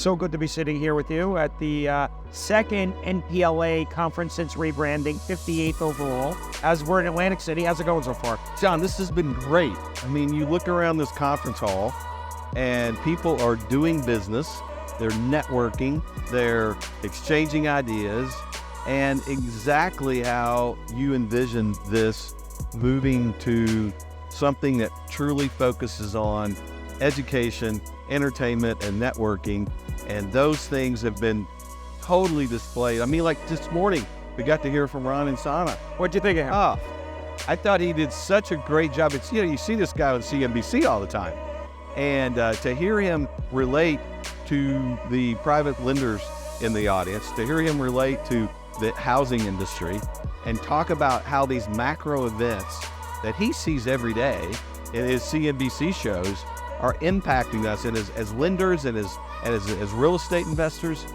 So good to be sitting here with you at the second NPLA conference since rebranding, 58th overall. As we're in Atlantic City, how's it going so far? John, this has been great. I mean, you look around this conference hall and people are doing business, they're networking, they're exchanging ideas, and exactly how you envisioned this moving to something that truly focuses on education, entertainment, and networking. And those things have been totally displayed. I mean, like this morning, we got to hear from Ron and Sana. What'd you think of him? Oh, I thought he did such a great job. It's, you see this guy on CNBC all the time. And to hear him relate to the private lenders in the audience, to hear him relate to the housing industry and talk about how these macro events that he sees every day in his CNBC shows are impacting us, and as lenders and as real estate investors,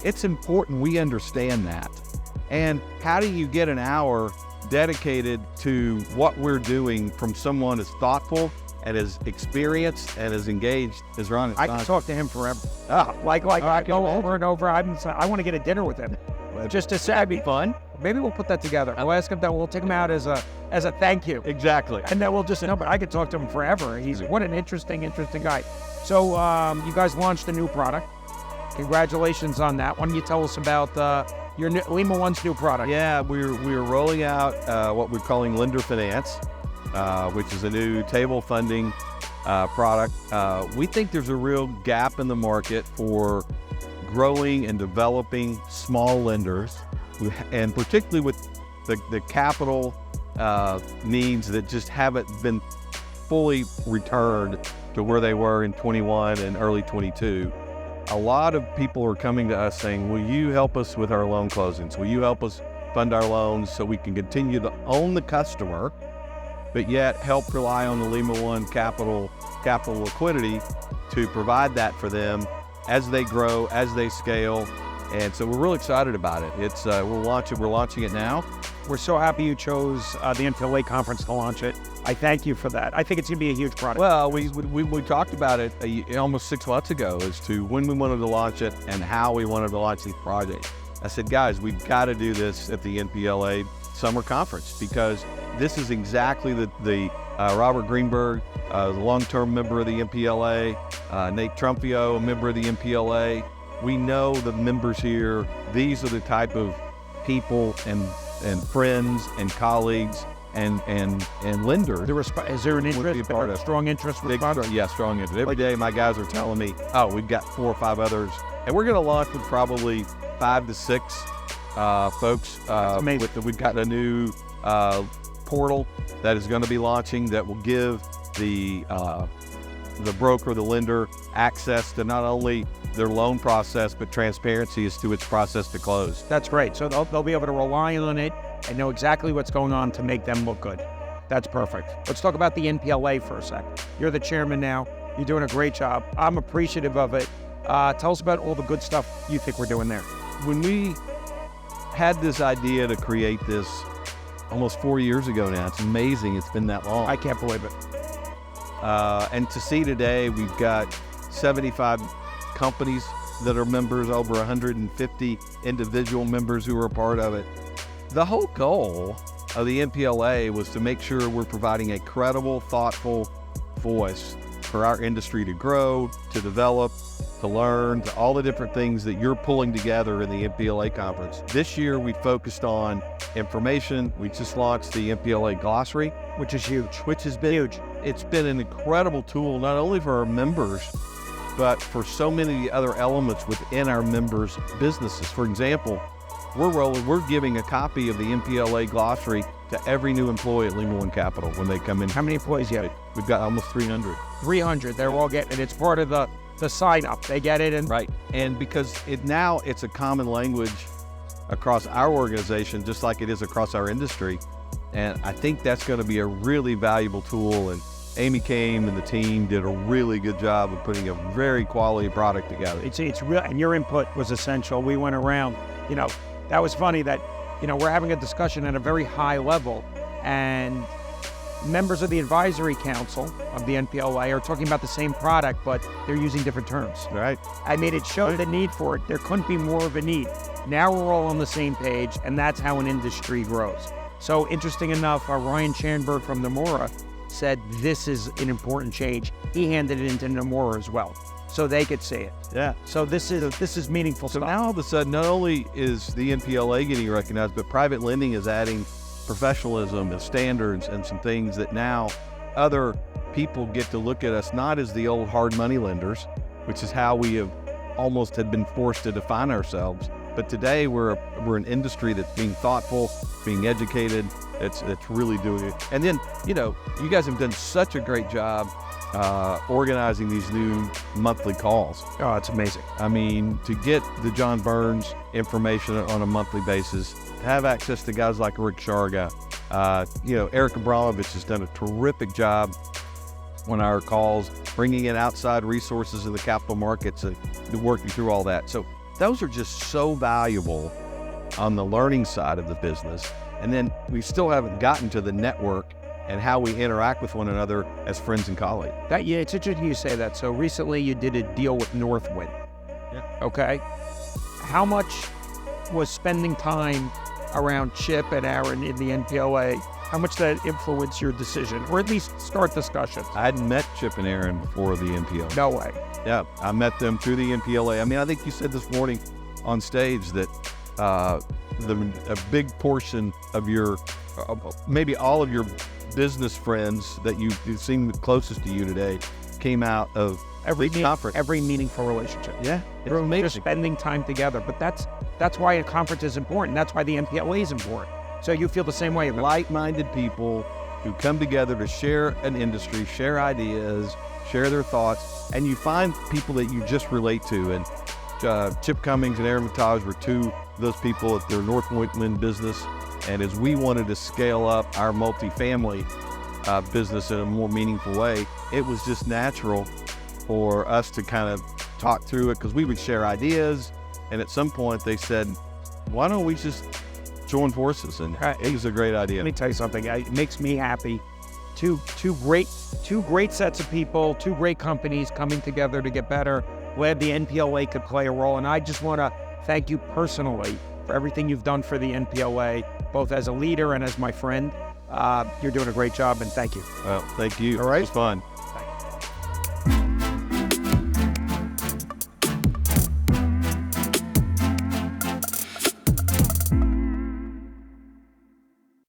it's important we understand that. And how do you get an hour dedicated to what we're doing from someone as thoughtful and as experienced and as engaged as Ron? I can talk to him forever. Like I go over and over. I want to get a dinner with him. Just to say, it'd be fun. Maybe we'll put that together. We'll ask him that. We'll take him out as a thank you. Exactly. And then we'll just but I could talk to him forever. What an interesting guy. So you guys launched a new product. Congratulations on that. Why don't you tell us about your new, Lima One's new product? Yeah, we're rolling out what we're calling Lender Finance, which is a new table funding product. We think there's a real gap in the market for growing and developing small lenders, and particularly with the capital needs that just haven't been fully returned to where they were in 21 and early 22. A lot of people are coming to us saying, will you help us with our loan closings? Will you help us fund our loans so we can continue to own the customer, but yet help rely on the Lima One Capital liquidity to provide that for them as they grow, as they scale. And so we're real excited about it. It's we're launching it now. We're so happy you chose the NPLA conference to launch it. I thank you for that. I think it's going to be a huge product. Well, we talked about it almost 6 months ago as to when we wanted to launch it and how we wanted to launch the project. I said, guys, we've got to do this at the NPLA summer conference, because this is exactly the Robert Greenberg, the long-term member of the NPLA, Nate Trumpio, a member of the NPLA. We know the members here. These are the type of people and friends and colleagues and lenders. Is there an interest, strong interest? Yeah, strong interest. Every day my guys are telling me, oh, we've got 4 or 5 others. And we're going to launch with probably 5 to 6 folks. We've got a new portal that is going to be launching that will give the broker, the lender, access to not only their loan process, but transparency as to its process to close. That's great. So they'll be able to rely on it and know exactly what's going on to make them look good. That's perfect. Let's talk about the NPLA for a sec. You're the chairman now. You're doing a great job. I'm appreciative of it. Tell us about all the good stuff you think we're doing there. When we had this idea to create this almost 4 years ago now, it's amazing it's been that long. I can't believe it. And to see today, we've got 75 companies that are members, over 150 individual members who are a part of it. The whole goal of the NPLA was to make sure we're providing a credible, thoughtful voice for our industry to grow, to develop, to learn, to all the different things that you're pulling together in the NPLA conference. This year, we focused on information. We just launched the NPLA Glossary, which is huge. Which has been huge. It's been an incredible tool, not only for our members, but for so many other elements within our members' businesses. For example, we're giving a copy of the NPLA Glossary to every new employee at Lima One Capital when they come in. How many employees you have? We've got almost 300. 300, they're all getting it. It's part of the sign up. They get it. Right, and because it's a common language across our organization, just like it is across our industry. And I think that's going to be a really valuable tool. And Amy came and the team did a really good job of putting a very quality product together. It's real, and your input was essential. We went around, that was funny that, we're having a discussion at a very high level, and members of the advisory council of the NPLA are talking about the same product, but they're using different terms. Right. I mean, it showed the need for it. There couldn't be more of a need. Now we're all on the same page, and that's how an industry grows. So interesting enough, Ryan Schanberg from Nomura said this is an important change. He handed it into Nomura as well, so they could see it. Yeah. So this is meaningful So stuff. now all of a sudden, not only is the NPLA getting recognized, but private lending is adding professionalism and standards and some things that now other people get to look at us not as the old hard money lenders, which is how we have almost had been forced to define ourselves. But today we're an industry that's being thoughtful, being educated. It's really doing it. And then, you guys have done such a great job organizing these new monthly calls. Oh, it's amazing. I mean, to get the John Burns information on a monthly basis, to have access to guys like Rick Sharga, Eric Abramovich has done a terrific job on our calls, bringing in outside resources in the capital markets to work you through all that. So those are just so valuable on the learning side of the business. And then we still haven't gotten to the network and how we interact with one another as friends and colleagues. It's interesting you say that. So recently you did a deal with Northwind. Yeah. Okay. How much was spending time around Chip and Aaron in the NPLA? How much did that influence your decision, or at least start discussions? I hadn't met Chip and Aaron before the NPLA. No way. Yeah, I met them through the NPLA. I mean, I think you said this morning on stage that a big portion of your, maybe all of your business friends that you seem closest to you today came out of Every conference. Every meaningful relationship. Yeah, it's Just amazing. spending time together. But that's why a conference is important. That's why the NPLA is important. So you feel the same way about Like-minded people who come together to share an industry, share ideas, share their thoughts, and you find people that you just relate to. And Chip Cummings and Aaron Mitage were two of those people at their Northwind business. And as we wanted to scale up our multifamily business in a more meaningful way, it was just natural for us to kind of talk through it, because we would share ideas. And at some point they said, why don't we just join forces? And it was a great idea. Let me tell you something. It makes me happy. Two great sets of people, two great companies coming together to get better. Glad the NPLA could play a role. And I just want to thank you personally for everything you've done for the NPLA, both as a leader and as my friend. You're doing a great job, and thank you. Well, thank you. All right. It was fun.